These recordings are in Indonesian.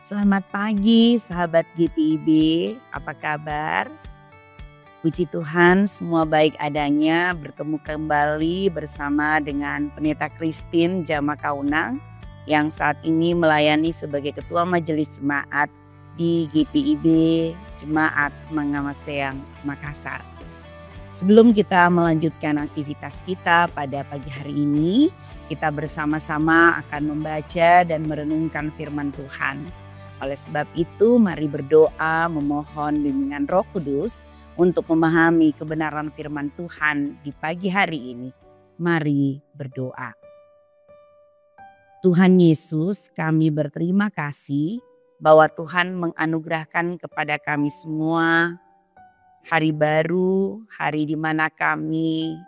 Selamat pagi sahabat GPIB, apa kabar? Puji Tuhan semua baik adanya, bertemu kembali bersama dengan Pendeta Christine Jama Kaunang yang saat ini melayani sebagai Ketua Majelis Jemaat di GPIB Jemaat Mangamaseang, Makassar. Sebelum kita melanjutkan aktivitas kita pada pagi hari ini, kita bersama-sama akan membaca dan merenungkan firman Tuhan. Oleh sebab itu, mari berdoa memohon bimbingan Roh Kudus untuk memahami kebenaran firman Tuhan di pagi hari ini. Mari berdoa. Tuhan Yesus, kami berterima kasih bahwa Tuhan menganugerahkan kepada kami semua hari baru, hari di mana kami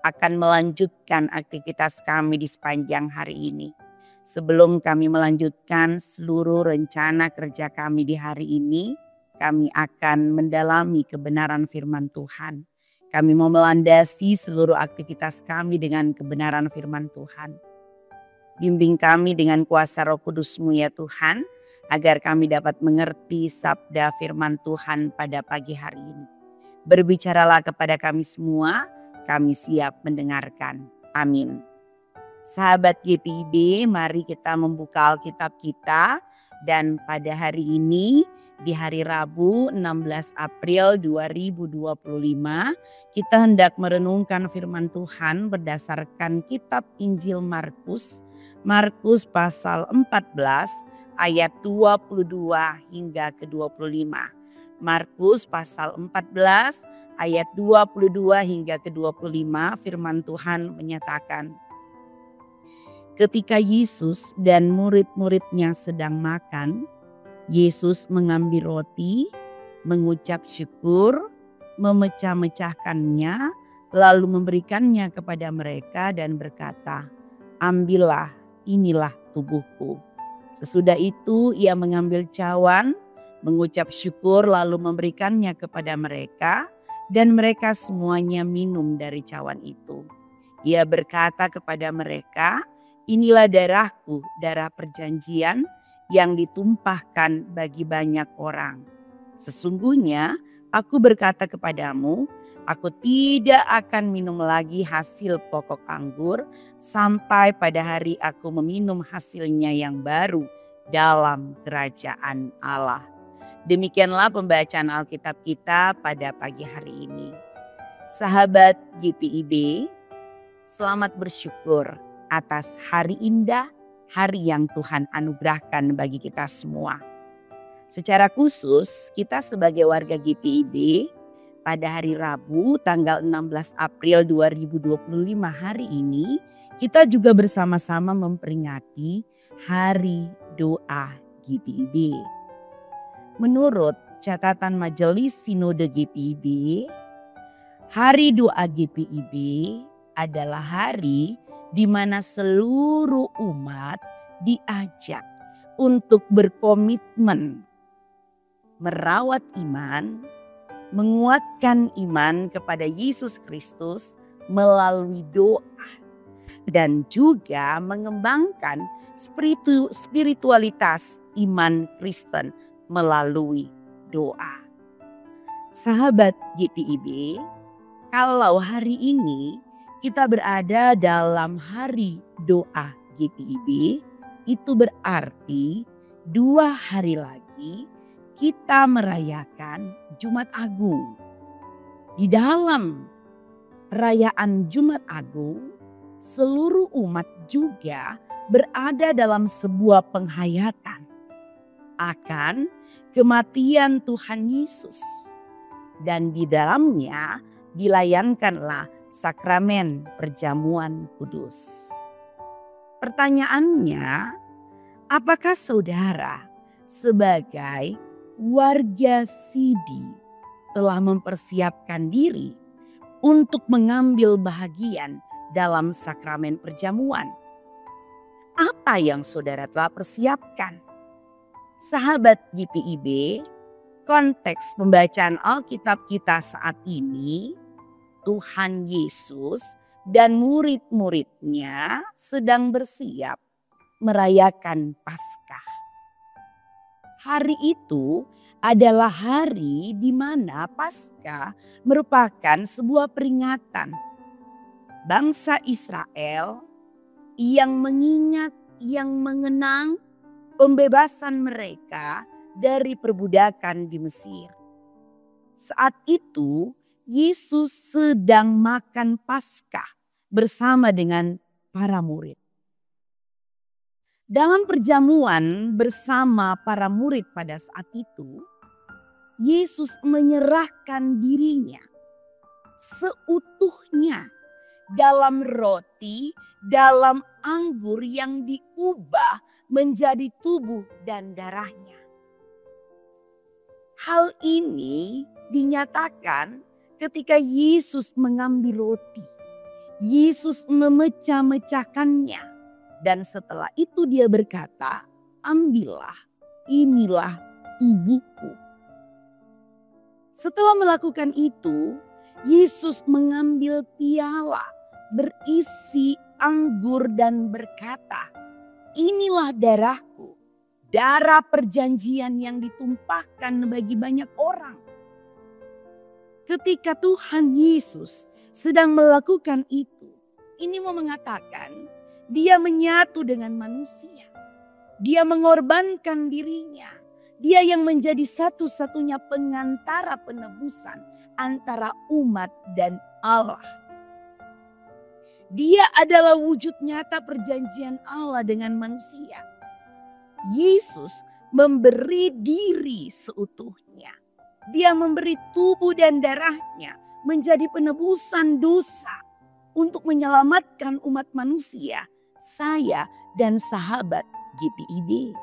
akan melanjutkan aktivitas kami di sepanjang hari ini. Sebelum kami melanjutkan seluruh rencana kerja kami di hari ini, kami akan mendalami kebenaran firman Tuhan. Kami mau melandasi seluruh aktivitas kami dengan kebenaran firman Tuhan. Bimbing kami dengan kuasa Roh Kudus-Mu ya Tuhan, agar kami dapat mengerti sabda firman Tuhan pada pagi hari ini. Berbicaralah kepada kami semua, kami siap mendengarkan. Amin. Sahabat GPIB, mari kita membuka Alkitab kita dan pada hari ini di hari Rabu 16 April 2025 kita hendak merenungkan firman Tuhan berdasarkan kitab Injil Markus pasal 14 ayat 22 hingga ke 25. Markus pasal 14 ayat 22 hingga ke 25 firman Tuhan menyatakan, ketika Yesus dan murid-muridnya sedang makan, Yesus mengambil roti, mengucap syukur, memecah-mecahkannya, lalu memberikannya kepada mereka dan berkata, ambillah, inilah tubuhku. Sesudah itu ia mengambil cawan, mengucap syukur lalu memberikannya kepada mereka, dan mereka semuanya minum dari cawan itu. Ia berkata kepada mereka, inilah darahku, darah perjanjian yang ditumpahkan bagi banyak orang. Sesungguhnya aku berkata kepadamu, aku tidak akan minum lagi hasil pokok anggur sampai pada hari aku meminum hasilnya yang baru dalam kerajaan Allah. Demikianlah pembacaan Alkitab kita pada pagi hari ini. Sahabat GPIB, selamat bersyukur atas hari indah, hari yang Tuhan anugerahkan bagi kita semua. Secara khusus kita sebagai warga GPIB pada hari Rabu tanggal 16 April 2025 hari ini kita juga bersama-sama memperingati Hari Doa GPIB. Menurut catatan Majelis Sinode GPIB, Hari Doa GPIB adalah hari di mana seluruh umat diajak untuk berkomitmen merawat iman, menguatkan iman kepada Yesus Kristus melalui doa dan juga mengembangkan spiritualitas iman Kristen melalui doa. Sahabat GPIB, kalau hari ini kita berada dalam hari doa GPIB, itu berarti 2 hari lagi kita merayakan Jumat Agung. Di dalam perayaan Jumat Agung, seluruh umat juga berada dalam sebuah penghayatan akan kematian Tuhan Yesus. Dan di dalamnya dilayankanlah sakramen perjamuan kudus. Pertanyaannya, apakah saudara sebagai warga Sidi telah mempersiapkan diri untuk mengambil bahagian dalam sakramen perjamuan? Apa yang saudara telah persiapkan? Sahabat GPIB, konteks pembacaan Alkitab kita saat ini, Tuhan Yesus dan murid-muridnya sedang bersiap merayakan Paskah. Hari itu adalah hari di mana Paskah merupakan sebuah peringatan bangsa Israel yang mengingat, yang mengenang pembebasan mereka dari perbudakan di Mesir. Saat itu Yesus sedang makan Paskah bersama dengan para murid. Dalam perjamuan bersama para murid pada saat itu, Yesus menyerahkan dirinya seutuhnya dalam roti, dalam anggur yang diubah menjadi tubuh dan darahnya. Hal ini dinyatakan ketika Yesus mengambil roti. Yesus memecah-mecahkannya. Dan setelah itu dia berkata, ambillah, inilah tubuhku. Setelah melakukan itu, Yesus mengambil piala berisi anggur dan berkata, inilah darahku, darah perjanjian yang ditumpahkan bagi banyak orang. Ketika Tuhan Yesus sedang melakukan itu, ini mau mengatakan dia menyatu dengan manusia. Dia mengorbankan dirinya. Dia yang menjadi satu-satunya pengantara penebusan antara umat dan Allah. Dia adalah wujud nyata perjanjian Allah dengan manusia. Yesus memberi diri seutuhnya. Dia memberi tubuh dan darahnya menjadi penebusan dosa untuk menyelamatkan umat manusia, saya dan sahabat GPIB.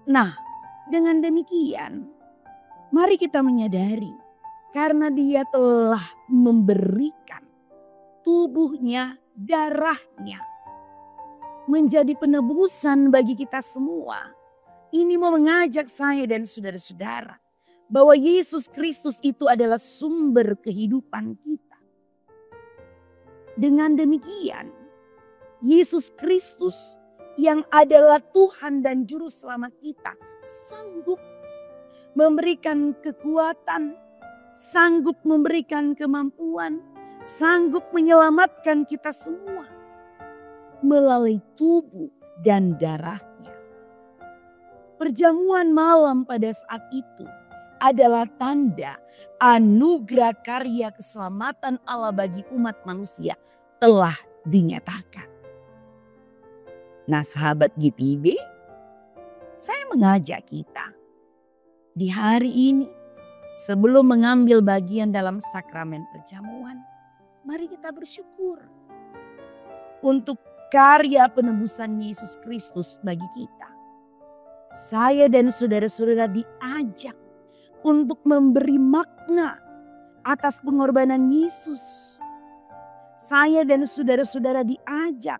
Nah, dengan demikian, mari kita menyadari karena dia telah memberikan tubuhnya, darahnya menjadi penebusan bagi kita semua. Ini mau mengajak saya dan saudara-saudara bahwa Yesus Kristus itu adalah sumber kehidupan kita. Dengan demikian, Yesus Kristus yang adalah Tuhan dan Juru Selamat kita sanggup memberikan kekuatan, sanggup memberikan kemampuan, sanggup menyelamatkan kita semua melalui tubuh dan darahnya. Perjamuan malam pada saat itu adalah tanda anugerah karya keselamatan Allah bagi umat manusia telah dinyatakan. Nah, sahabat GPIB, saya mengajak kita di hari ini sebelum mengambil bagian dalam sakramen perjamuan, mari kita bersyukur untuk karya penebusan Yesus Kristus bagi kita. Saya dan saudara-saudara diajak untuk memberi makna atas pengorbanan Yesus. Saya dan saudara-saudara diajak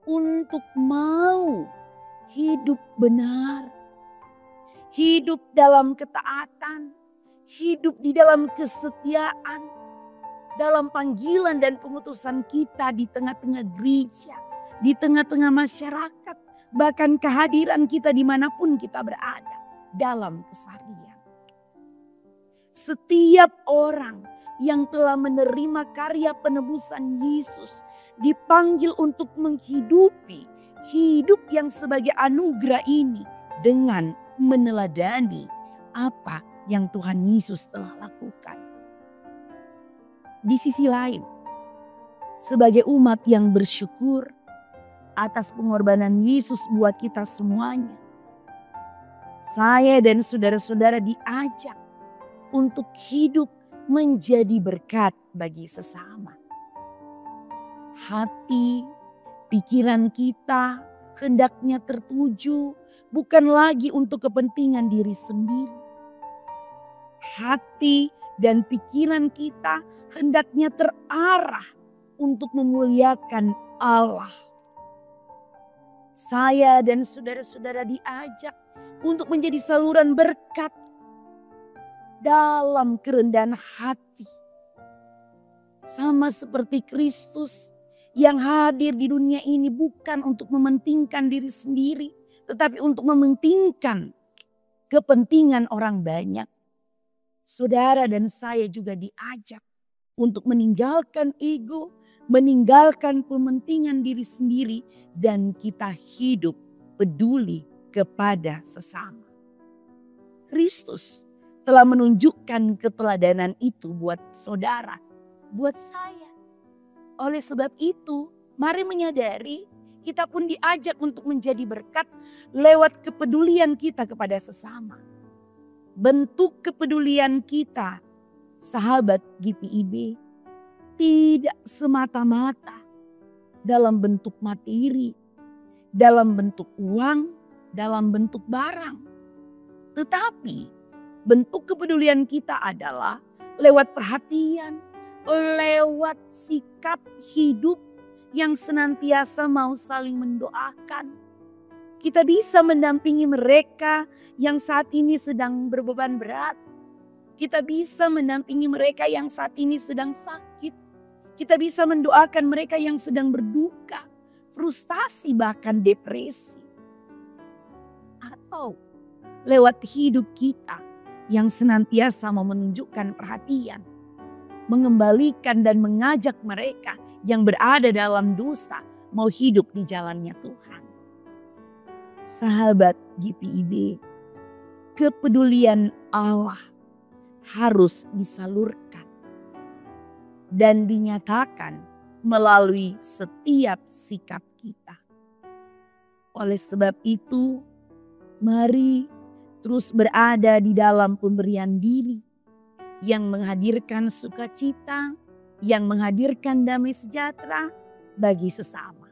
untuk mau hidup benar. Hidup dalam ketaatan. Hidup di dalam kesetiaan. Dalam panggilan dan pengutusan kita di tengah-tengah gereja. Di tengah-tengah masyarakat. Bahkan kehadiran kita dimanapun kita berada. Dalam keseharian. Setiap orang yang telah menerima karya penebusan Yesus dipanggil untuk menghidupi hidup yang sebagai anugerah ini dengan meneladani apa yang Tuhan Yesus telah lakukan. Di sisi lain, sebagai umat yang bersyukur atas pengorbanan Yesus buat kita semuanya, saya dan saudara-saudara diajak untuk hidup menjadi berkat bagi sesama. Hati, pikiran kita hendaknya tertuju bukan lagi untuk kepentingan diri sendiri. Hati dan pikiran kita hendaknya terarah untuk memuliakan Allah. Saya dan saudara-saudara diajak untuk menjadi saluran berkat dalam kerendahan hati. Sama seperti Kristus yang hadir di dunia ini bukan untuk mementingkan diri sendiri, tetapi untuk mementingkan kepentingan orang banyak. Saudara dan saya juga diajak untuk meninggalkan ego, meninggalkan kepentingan diri sendiri, dan kita hidup peduli kepada sesama. Kristus telah menunjukkan keteladanan itu buat saudara, buat saya. Oleh sebab itu, mari menyadari kita pun diajak untuk menjadi berkat lewat kepedulian kita kepada sesama. Bentuk kepedulian kita, sahabat GPIB, tidak semata-mata dalam bentuk materi, dalam bentuk uang, dalam bentuk barang. Tetapi bentuk kepedulian kita adalah lewat perhatian, lewat sikap hidup yang senantiasa mau saling mendoakan. Kita bisa mendampingi mereka yang saat ini sedang berbeban berat. Kita bisa mendampingi mereka yang saat ini sedang sakit. Kita bisa mendoakan mereka yang sedang berduka, frustasi, bahkan depresi. Atau lewat hidup kita yang senantiasa mau menunjukkan perhatian, mengembalikan dan mengajak mereka yang berada dalam dosa mau hidup di jalannya Tuhan. Sahabat GPIB, kepedulian Allah harus disalurkan dan dinyatakan melalui setiap sikap kita. Oleh sebab itu, mari terus berada di dalam pemberian diri yang menghadirkan sukacita, yang menghadirkan damai sejahtera bagi sesama.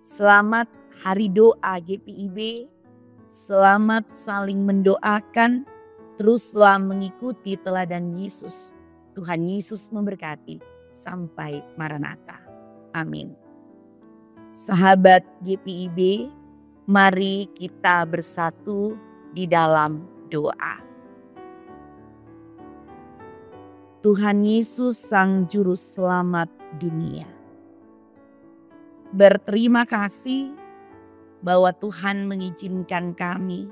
Selamat Hari Doa GPIB, selamat saling mendoakan, teruslah mengikuti teladan Yesus. Tuhan Yesus memberkati sampai Maranatha. Amin. Sahabat GPIB, mari kita bersatu di dalam doa. Tuhan Yesus Sang Juru Selamat dunia, berterima kasih bahwa Tuhan mengizinkan kami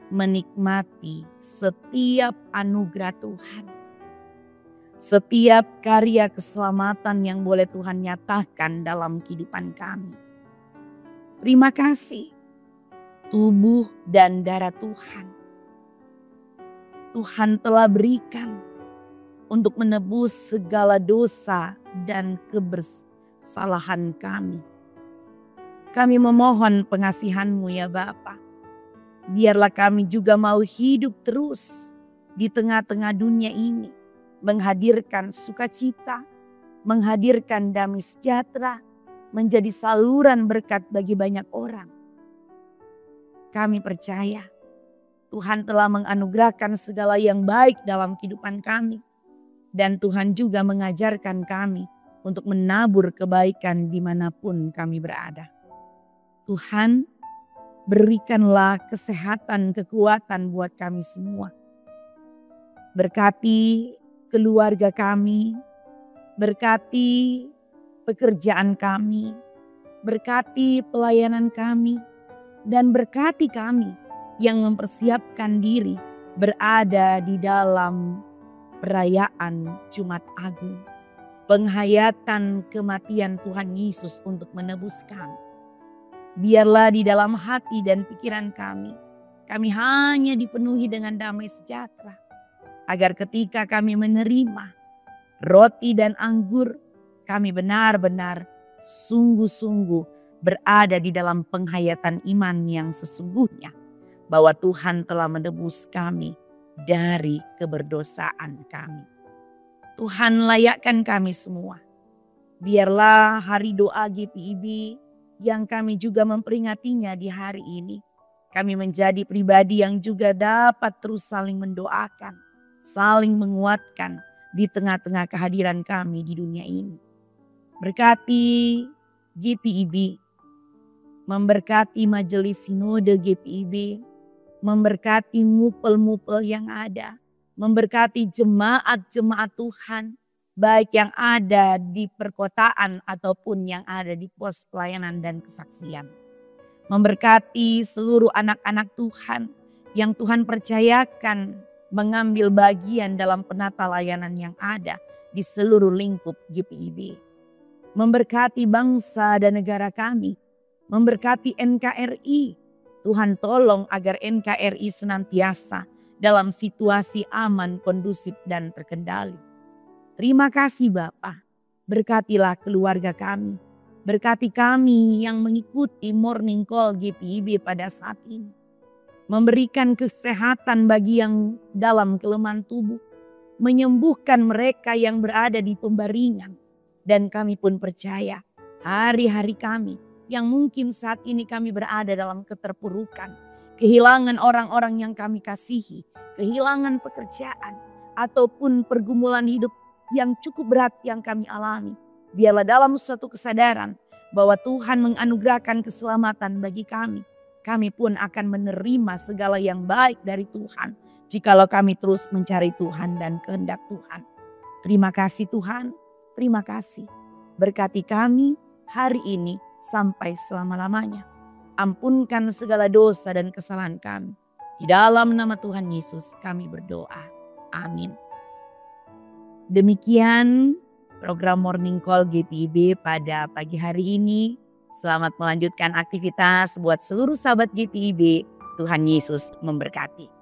menikmati setiap anugerah Tuhan. Setiap karya keselamatan yang boleh Tuhan nyatakan dalam kehidupan kami. Terima kasih tubuh dan darah Tuhan. Tuhan telah berikan untuk menebus segala dosa dan kebersalahan kami. Kami memohon pengasihan-Mu ya Bapa. Biarlah kami juga mau hidup terus di tengah-tengah dunia ini. Menghadirkan sukacita, menghadirkan damai sejahtera, menjadi saluran berkat bagi banyak orang. Kami percaya Tuhan telah menganugerahkan segala yang baik dalam kehidupan kami. Dan Tuhan juga mengajarkan kami untuk menabur kebaikan dimanapun kami berada. Tuhan, berikanlah kesehatan, kekuatan buat kami semua. Berkati keluarga kami, berkati pekerjaan kami, berkati pelayanan kami, dan berkati kami yang mempersiapkan diri berada di dalam perayaan Jumat Agung. Penghayatan kematian Tuhan Yesus untuk menebus kami. Biarlah di dalam hati dan pikiran kami hanya dipenuhi dengan damai sejahtera. Agar ketika kami menerima roti dan anggur, kami benar-benar sungguh-sungguh berada di dalam penghayatan iman yang sesungguhnya. Bahwa Tuhan telah menebus kami dari keberdosaan kami. Tuhan layakkan kami semua. Biarlah hari doa GPIB yang kami juga memperingatinya di hari ini. Kami menjadi pribadi yang juga dapat terus saling mendoakan, saling menguatkan di tengah-tengah kehadiran kami di dunia ini. Berkati GPIB, memberkati majelis sinode GPIB, memberkati mupel-mupel yang ada, memberkati jemaat-jemaat Tuhan, baik yang ada di perkotaan ataupun yang ada di pos pelayanan dan kesaksian. Memberkati seluruh anak-anak Tuhan yang Tuhan percayakan mengambil bagian dalam penata layanan yang ada di seluruh lingkup GPIB. Memberkati bangsa dan negara kami. Memberkati NKRI. Tuhan tolong agar NKRI senantiasa dalam situasi aman, kondusif dan terkendali. Terima kasih Bapa. Berkatilah keluarga kami. Berkati kami yang mengikuti morning call GPIB pada saat ini. Memberikan kesehatan bagi yang dalam kelemahan tubuh. Menyembuhkan mereka yang berada di pembaringan. Dan kami pun percaya hari-hari kami yang mungkin saat ini kami berada dalam keterpurukan. Kehilangan orang-orang yang kami kasihi. Kehilangan pekerjaan. Ataupun pergumulan hidup yang cukup berat yang kami alami. Biarlah dalam suatu kesadaran bahwa Tuhan menganugerahkan keselamatan bagi kami. Kami pun akan menerima segala yang baik dari Tuhan. Jikalau kami terus mencari Tuhan dan kehendak Tuhan. Terima kasih Tuhan, terima kasih. Berkati kami hari ini sampai selama-lamanya. Ampunkan segala dosa dan kesalahan kami. Di dalam nama Tuhan Yesus kami berdoa. Amin. Demikian program Morning Call GPIB pada pagi hari ini. Selamat melanjutkan aktivitas buat seluruh sahabat GPIB. Tuhan Yesus memberkati.